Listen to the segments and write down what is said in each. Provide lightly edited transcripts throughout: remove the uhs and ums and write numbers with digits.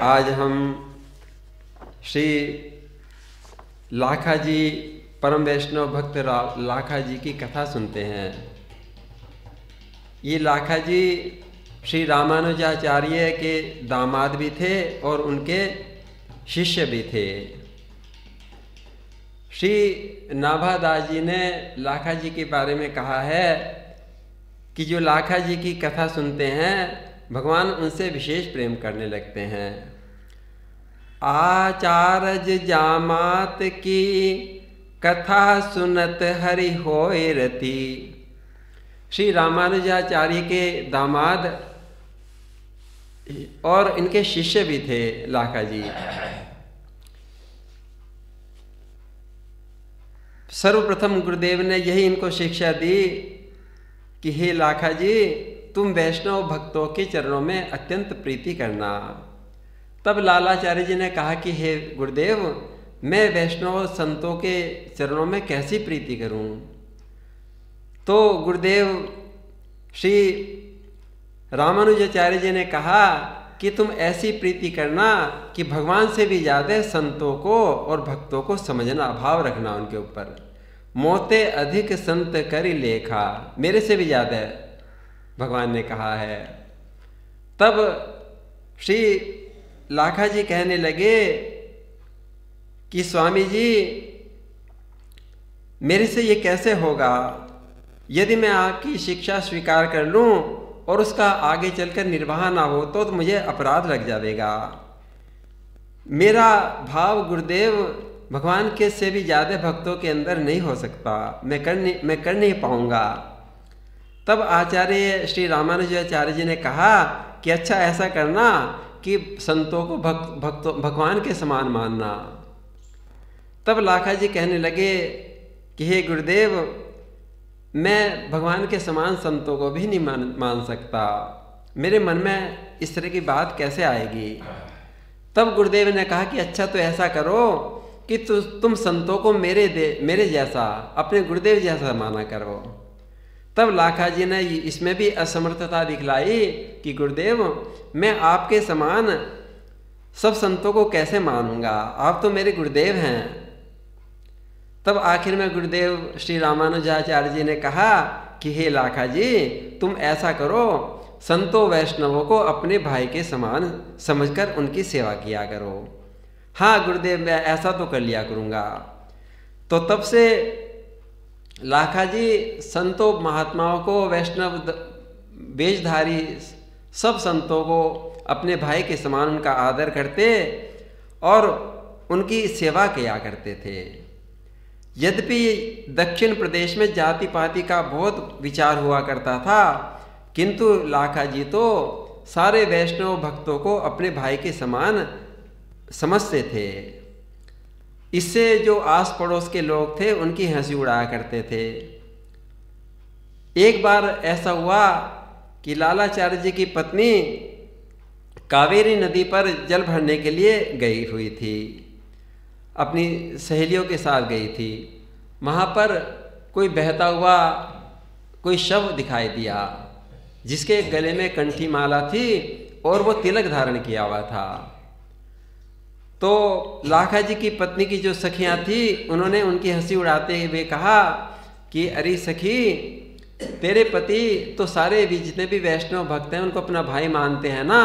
आज हम श्री लाखा जी परम वैष्णव भक्त लाखा जी की कथा सुनते हैं। ये लाखा जी श्री रामानुजाचार्य के दामाद भी थे और उनके शिष्य भी थे। श्री नाभादास जी ने लाखा जी के बारे में कहा है कि जो लाखा जी की कथा सुनते हैं भगवान उनसे विशेष प्रेम करने लगते हैं। आचार्य जामात की कथा सुनत हरि होए रति। श्री रामानुजाचार्य के दामाद और इनके शिष्य भी थे लाखा जी। सर्वप्रथम गुरुदेव ने यही इनको शिक्षा दी कि हे लाखा जी, तुम वैष्णव भक्तों के चरणों में अत्यंत प्रीति करना। तब लालाचार्य जी ने कहा कि हे गुरुदेव, मैं वैष्णव संतों के चरणों में कैसी प्रीति करूं? तो गुरुदेव श्री रामानुजाचार्य जी ने कहा कि तुम ऐसी प्रीति करना कि भगवान से भी ज़्यादा संतों को और भक्तों को समझना, भाव रखना उनके ऊपर। मोते अधिक संत करि लेखा, मेरे से भी ज़्यादा भगवान ने कहा है। तब श्री लाखा जी कहने लगे कि स्वामी जी, मेरे से ये कैसे होगा? यदि मैं आपकी शिक्षा स्वीकार कर लूं और उसका आगे चलकर निर्वाह ना हो तो मुझे अपराध लग जाएगा। मेरा भाव गुरुदेव भगवान के से भी ज़्यादा भक्तों के अंदर नहीं हो सकता, मैं कर नहीं पाऊंगा। तब आचार्य श्री रामानुजाचार्य जी ने कहा कि अच्छा, ऐसा करना कि संतों को भगवान के समान मानना। तब लाखा जी कहने लगे कि हे गुरुदेव, मैं भगवान के समान संतों को भी नहीं मान सकता, मेरे मन में इस तरह की बात कैसे आएगी? तब गुरुदेव ने कहा कि अच्छा, तो ऐसा करो कि तुम संतों को मेरे जैसा, अपने गुरुदेव जैसा माना करो। तब लाखा जी ने इसमें भी असमर्थता दिखलाई कि गुरुदेव, मैं आपके समान सब संतों को कैसे मानूंगा, आप तो मेरे गुरुदेव हैं। तब आखिर में गुरुदेव श्री रामानुजाचार्य जी ने कहा कि हे लाखा जी, तुम ऐसा करो, संतों वैष्णवों को अपने भाई के समान समझकर उनकी सेवा किया करो। हाँ गुरुदेव, मैं ऐसा तो कर लिया करूँगा। तो तब से लाखा जी संतों महात्माओं को, वैष्णव वेशधारी सब संतों को अपने भाई के समान उनका आदर करते और उनकी सेवा किया करते थे। यद्यपि दक्षिण प्रदेश में जाति पाति का बहुत विचार हुआ करता था, किंतु लाखा जी तो सारे वैष्णव भक्तों को अपने भाई के समान समझते थे। इससे जो आस पड़ोस के लोग थे उनकी हंसी उड़ाया करते थे। एक बार ऐसा हुआ कि लालाचार्य जी की पत्नी कावेरी नदी पर जल भरने के लिए गई हुई थी, अपनी सहेलियों के साथ गई थी। वहाँ पर कोई बहता हुआ कोई शव दिखाई दिया जिसके गले में कंठी माला थी और वो तिलक धारण किया हुआ था। तो लाखा जी की पत्नी की जो सखियाँ थी उन्होंने उनकी हंसी उड़ाते हुए कहा कि अरे सखी, तेरे पति तो सारे भी जितने भी वैष्णव भक्त हैं उनको अपना भाई मानते हैं ना,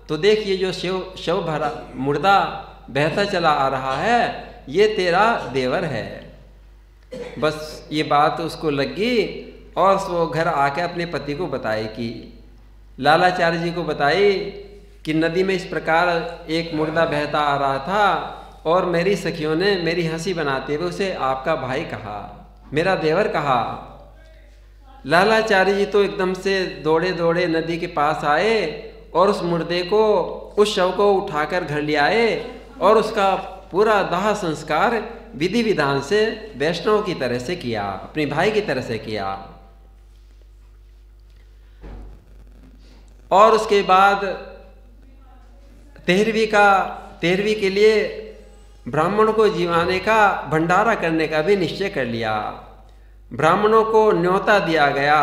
तो देख ये जो शव भरा मुर्दा बहता चला आ रहा है ये तेरा देवर है। बस ये बात उसको लगी और वो घर आके अपने पति को बताई कि लालाचार्य जी को बताई कि नदी में इस प्रकार एक मुर्दा बहता आ रहा था और मेरी सखियों ने मेरी हंसी बनाते हुए उसे आपका भाई कहा, मेरा देवर कहा। लालाचार्य जी तो एकदम से दौड़े दौड़े नदी के पास आए और उस मुर्दे को, उस शव को उठाकर घर ले आए और उसका पूरा दाह संस्कार विधि विधान से वैष्णव की तरह से किया, अपने भाई की तरह से किया। और उसके बाद 13वीं के लिए ब्राह्मण को जीवाने का, भंडारा करने का भी निश्चय कर लिया। ब्राह्मणों को न्योता दिया गया।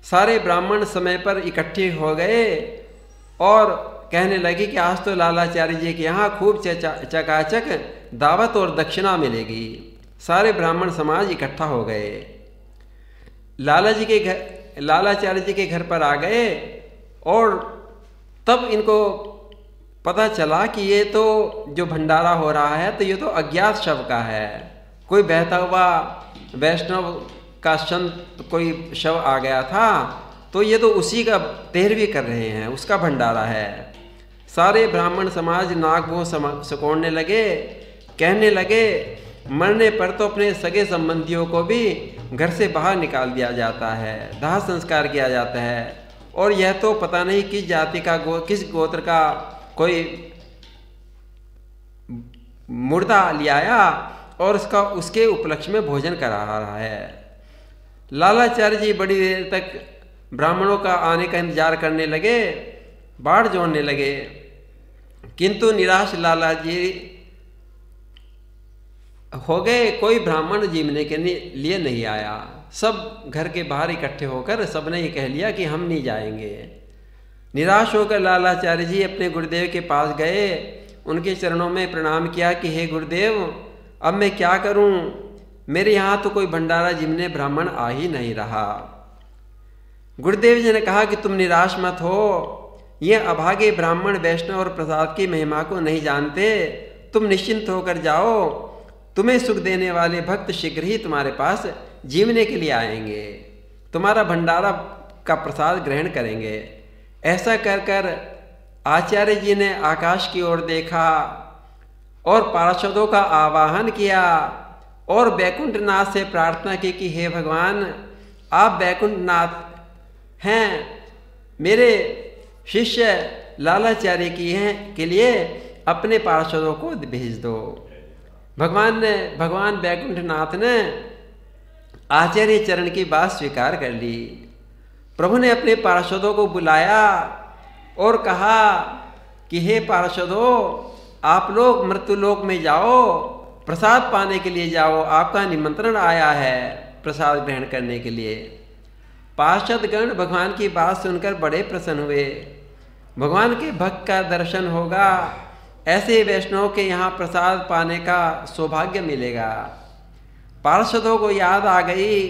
सारे ब्राह्मण समय पर इकट्ठे हो गए और कहने लगी कि आज तो लालाचार्य जी के यहाँ खूब चकाचक दावत और दक्षिणा मिलेगी। सारे ब्राह्मण समाज इकट्ठा हो गए, लालाचार्य जी के घर पर आ गए। और तब इनको पता चला कि ये तो जो भंडारा हो रहा है तो ये तो अज्ञात शव का है, कोई बहता हुआ वैष्णव का संत कोई शव आ गया था, तो ये तो उसी का तेरहवीं कर रहे हैं, उसका भंडारा है। सारे ब्राह्मण समाज नाक मुंह सिकोड़ने लगे, कहने लगे मरने पर तो अपने सगे संबंधियों को भी घर से बाहर निकाल दिया जाता है, दाह संस्कार किया जाता है, और यह तो पता नहीं किस जाति का किस गोत्र का कोई मुर्दा ले आया और उसके उपलक्ष्य में भोजन करा रहा है। लालाचार्य जी बड़ी देर तक ब्राह्मणों का आने का इंतजार करने लगे, बाढ़ जोड़ने लगे, किंतु निराश लाला जी हो गए। कोई ब्राह्मण जीवने के लिए नहीं आया। सब घर के बाहर इकट्ठे होकर सबने ये कह लिया कि हम नहीं जाएंगे। निराश होकर लालाचार्य जी अपने गुरुदेव के पास गए, उनके चरणों में प्रणाम किया कि हे गुरुदेव, अब मैं क्या करूं, मेरे यहाँ तो कोई भंडारा जिमने ब्राह्मण आ ही नहीं रहा। गुरुदेव जी ने कहा कि तुम निराश मत हो, ये अभागे ब्राह्मण वैष्णव और प्रसाद की महिमा को नहीं जानते, तुम निश्चिंत होकर जाओ, तुम्हें सुख देने वाले भक्त शीघ्र ही तुम्हारे पास जीवने के लिए आएंगे, तुम्हारा भंडारा का प्रसाद ग्रहण करेंगे। ऐसा कर कर आचार्य जी ने आकाश की ओर देखा और पार्षदों का आवाहन किया और बैकुंठनाथ से प्रार्थना की कि हे भगवान, आप बैकुंठनाथ हैं, मेरे शिष्य लालाचार्य के लिए अपने पार्षदों को भेज दो। भगवान बैकुंठनाथ ने आचार्य चरण की बात स्वीकार कर ली। प्रभु ने अपने पार्षदों को बुलाया और कहा कि हे पार्षदों, आप लोग मृत्युलोक में जाओ, प्रसाद पाने के लिए जाओ, आपका निमंत्रण आया है प्रसाद ग्रहण करने के लिए। पार्षदगण भगवान की बात सुनकर बड़े प्रसन्न हुए। भगवान के भक्त का दर्शन होगा, ऐसे वैष्णव के यहाँ प्रसाद पाने का सौभाग्य मिलेगा। पार्षदों को याद आ गई,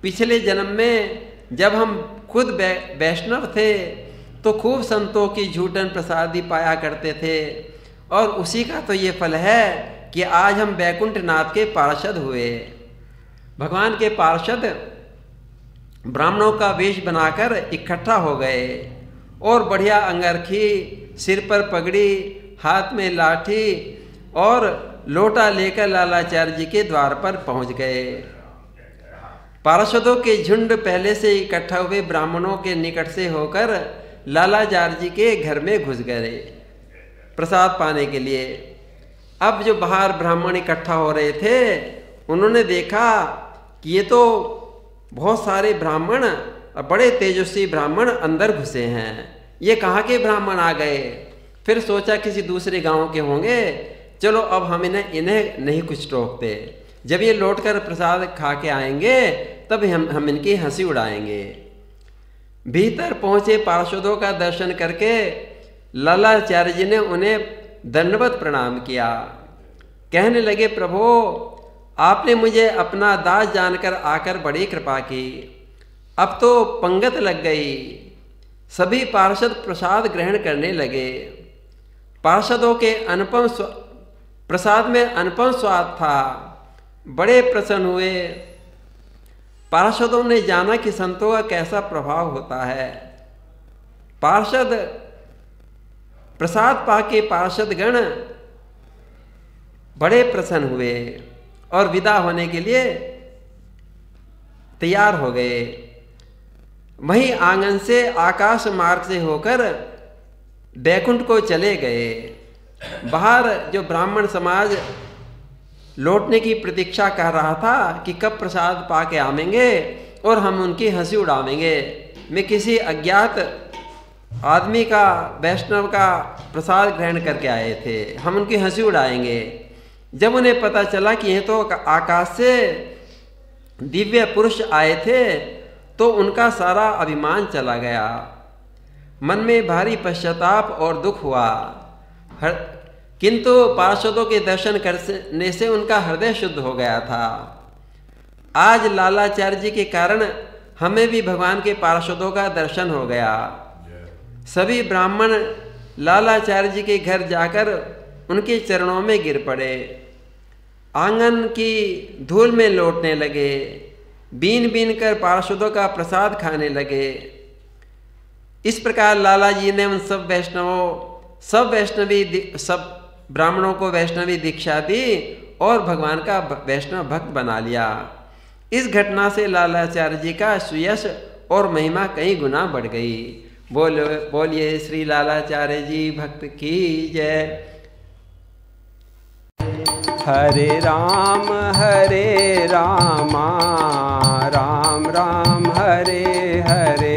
पिछले जन्म में जब हम खुद वैष्णव थे तो खूब संतों की झूठन प्रसादी पाया करते थे, और उसी का तो ये फल है कि आज हम बैकुंठनाथ के पार्षद हुए। भगवान के पार्षद ब्राह्मणों का वेश बनाकर इकट्ठा हो गए और बढ़िया अंगरखी, सिर पर पगड़ी, हाथ में लाठी और लोटा लेकर लालाचार्य जी के द्वार पर पहुंच गए। पार्षदों के झुंड पहले से इकट्ठा हुए ब्राह्मणों के निकट से होकर लालाचार्य जी के घर में घुस गए प्रसाद पाने के लिए। अब जो बाहर ब्राह्मण इकट्ठा हो रहे थे, उन्होंने देखा कि ये तो बहुत सारे ब्राह्मण, बड़े तेजस्वी ब्राह्मण अंदर घुसे हैं, ये कहाँ के ब्राह्मण आ गए। फिर सोचा किसी दूसरे गांव के होंगे, चलो अब हम इन्हें नहीं कुछ टोकते, जब ये लौटकर प्रसाद खा के आएंगे तब हम इनकी हंसी उड़ाएंगे। भीतर पहुंचे पार्षदों का दर्शन करके लालाचार्य जी ने उन्हें दंडवत प्रणाम किया। कहने लगे, प्रभु, आपने मुझे अपना दास जानकर आकर बड़ी कृपा की, अब तो पंगत लग गई। सभी पार्षद प्रसाद ग्रहण करने लगे। पार्षदों के प्रसाद में अनुपम स्वाद था, बड़े प्रसन्न हुए। पार्षदों ने जाना कि संतों का कैसा प्रभाव होता है। पार्षद प्रसाद पाके पार्षदगण बड़े प्रसन्न हुए और विदा होने के लिए तैयार हो गए। वहीं आंगन से आकाश मार्ग से होकर बैकुंठ को चले गए। बाहर जो ब्राह्मण समाज लौटने की प्रतीक्षा कर रहा था कि कब प्रसाद पाके आवेंगे और हम उनकी हंसी उड़ावेंगे। मैं किसी अज्ञात आदमी का, वैष्णव का प्रसाद ग्रहण करके आए थे, हम उनकी हंसी उड़ाएंगे। जब उन्हें पता चला कि ये तो आकाश से दिव्य पुरुष आए थे तो उनका सारा अभिमान चला गया। मन में भारी पश्चाताप और दुख हुआ। किंतु पार्षदों के दर्शन करने से उनका हृदय शुद्ध हो गया था। आज लालाचार्य जी के कारण हमें भी भगवान के पार्षदों का दर्शन हो गया। सभी ब्राह्मण लालाचार्य जी के घर जाकर उनके चरणों में गिर पड़े, आंगन की धूल में लौटने लगे, बीन बीन कर पार्षदों का प्रसाद खाने लगे। इस प्रकार लाला जी ने उन सब ब्राह्मणों को वैष्णवी दीक्षा दी और भगवान का वैष्णव भक्त बना लिया। इस घटना से लालाचार्य जी का सुयश और महिमा कई गुना बढ़ गई। बोलिए श्री लालाचार्य जी भक्त की जय। हरे राम राम राम हरे